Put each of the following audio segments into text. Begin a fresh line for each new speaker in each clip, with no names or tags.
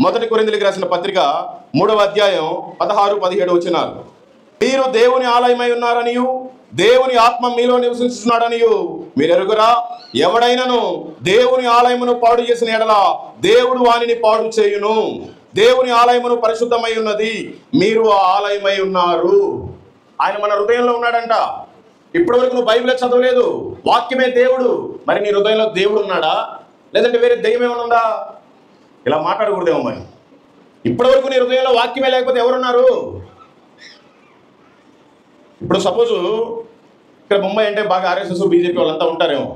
మొదటి కొరింథీయులకు రాసిన పత్రిక 3వ అధ్యాయం 16-17 వచనాలు. మీరు దేవుని ఆలయమై ఉన్నారనియు దేవుని ఆత్మ మీలో నివసిస్తున్నాడనియు మీరు ఎరుగురా? ఎవడైనను దేవుని ఆలయమును పాడు చేసిన ఎడల దేవుడు వానిని పాడు చేయును. దేవుని ఆలయమును పరిశుద్ధమై ఉన్నది, మీరు ఆ ఆలయమై ఉన్నారు. ఆయన మన హృదయంలో ఉన్నాడంట. ఇప్పటి వరకు నువ్వు బైబిల్ చదవలేదు, వాక్యమే దేవుడు. మరి నీ హృదయంలో దేవుడు ఉన్నాడా, లేదంటే వేరే దెయ్యం ఏమైనా ఉందా? ఇలా మాట్లాడకూడదేమో. మరి ఇప్పటి వరకు నీ హృదయంలో వాక్యమే లేకపోతే ఎవరున్నారు? ఇప్పుడు సపోజు ఇక్కడ ముంబై అంటే బాగా ఆర్ఎస్ఎస్ బీజేపీ వాళ్ళంతా ఉంటారేమో.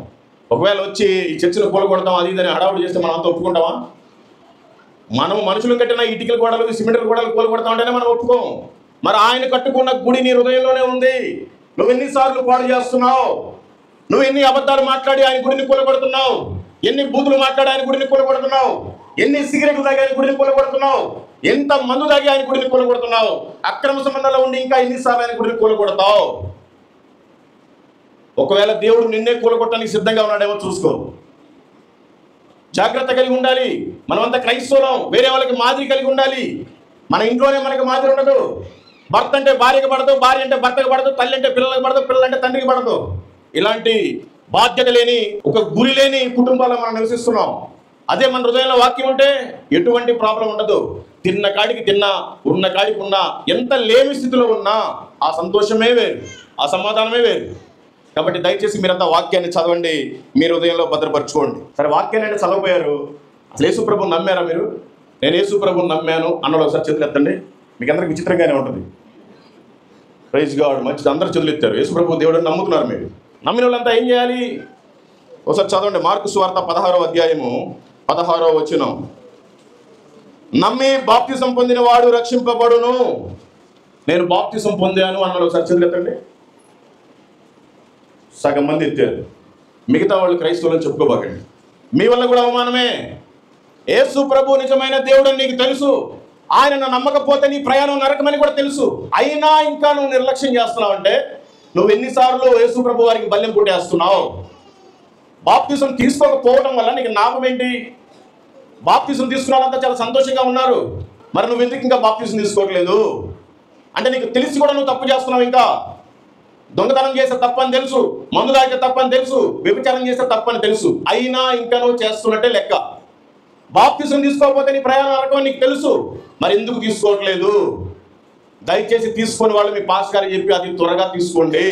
ఒకవేళ వచ్చి ఈ చర్చను కూలగొడతాం అది ఇదని హడావుడి చేస్తే మనం అంతా ఒప్పుకుంటామా? మనం మనుషులు కట్టిన ఇటుకల గోడలు సిమెంట్ గోడలు కూలగొడతా ఉంటేనే మనం ఒప్పుకోం. మరి ఆయన కట్టుకున్న గుడి నీ హృదయంలోనే ఉంది. నువ్వు ఎన్నిసార్లు పాడు చేస్తున్నావు? నువ్వు ఎన్ని అబద్ధాలు మాట్లాడి ఆయన గుడిని కూలగొడుతున్నావు? ఎన్ని బూతులు మాట్లాడి ఆయన గుడిని కూలగొడుతున్నావు? ఎన్ని సిగరెట్లు తాగి ఆయన గుడిని కూలగొడుతున్నావు? ఎంత మందు తాగి ఆయన గుడిని కూలగొడుతున్నావు? అక్రమ సంబంధాల్లో ఉండి ఇంకా ఎన్నిసార్లు ఆయన గుడిని కూలగొడతావు? ఒకవేళ దేవుడు నిన్నే కూలగొట్టడానికి సిద్ధంగా ఉన్నాడేమో చూసుకో. జాగ్రత్త కలిగి ఉండాలి. మనమంతా క్రైస్తవులం, వేరే వాళ్ళకి మాదిరి కలిగి ఉండాలి. మన ఇంట్లోనే మనకి మాదిరి ఉండదు. భర్త అంటే భార్యకి పడదు, భార్య అంటే భర్తకు పడదు, తల్లి అంటే పిల్లలకు పడదు, పిల్లలు అంటే తండ్రికి పడదు. ఇలాంటి బాధ్యత లేని, ఒక గురి లేని కుటుంబాల్లో మనం నివసిస్తున్నాం. అదే మన హృదయంలో వాక్యం ఉంటే ఎటువంటి ప్రాబ్లం ఉండదు. తిన్న కాడికి తిన్నా, ఉన్న కాడికి ఉన్నా, ఎంత లేమి స్థితిలో ఉన్నా ఆ సంతోషమే వేరు, ఆ సమాధానమే వేరు. కాబట్టి దయచేసి మీరంతా వాక్యాన్ని చదవండి, మీ హృదయంలో భద్రపరచుకోండి. సరే, వాక్యాన్ని అంటే చదవబోయారు. అసలు యేసుప్రభుని నమ్మారా మీరు? నేను యేసుప్రభుని నమ్మాను అన్నాడు ఒకసారి చేతులు ఎత్తండి. మీకు అందరికి విచిత్రంగానే ఉంటుంది. ప్రైజ్ గాడ్, మంచిది, అందరూ చేతులు ఎత్తారు. యేసుప్రభు దేవుడు నమ్ముతున్నారు. మీరు నమ్మిన వాళ్ళంతా ఏం చేయాలి? ఒకసారి చదవండి. మార్కు సువార్త 16వ అధ్యాయము 16వ వచనం. నమ్మి బాప్తిసం పొందిన వాడు రక్షింపబడును. నేను బాప్తిసం పొందాను అన్నాడు. ఒకసారి చేతులు ఎత్తండి. సగం మంది ఎత్తారు. మిగతా వాళ్ళు క్రైస్తవులను చెప్పుకోబాకండి. మీ వల్ల కూడా అవమానమే. యేసు ప్రభు నిజమైన దేవుడు అని నీకు తెలుసు. ఆయనను నమ్మకపోతే నీ ప్రయాణం నరకమని కూడా తెలుసు. అయినా ఇంకా నువ్వు నిర్లక్ష్యం చేస్తున్నావు అంటే నువ్వు ఎన్నిసార్లు యేసు ప్రభు వారికి బల్యం పుట్టేస్తున్నావు? బాప్తిసం తీసుకోకపోవడం వల్ల నీకు లాభం ఏంటి? బాప్తిసం తీసుకున్న వాళ్ళంతా చాలా సంతోషంగా ఉన్నారు. మరి నువ్వు ఎందుకు ఇంకా బాప్తిసం తీసుకోవట్లేదు? అంటే నీకు తెలిసి కూడా నువ్వు తప్పు చేస్తున్నావు. ఇంకా దొంగతనం చేస్తే తప్పని తెలుసు, మందు తాగితే తప్పని తెలుసు, వ్యభిచారం చేస్తే తప్పని తెలుసు, అయినా ఇంకా నువ్వు చేస్తున్నట్టే లెక్క. బాప్తిసం తీసుకోకపోతే నీ ప్రయాణం నరకం నీకు తెలుసు. మరి ఎందుకు తీసుకోవట్లేదు? దయచేసి తీసుకొని వాళ్ళు మీ పాస్ గారికి చెప్పి అది త్వరగా తీసుకోండి.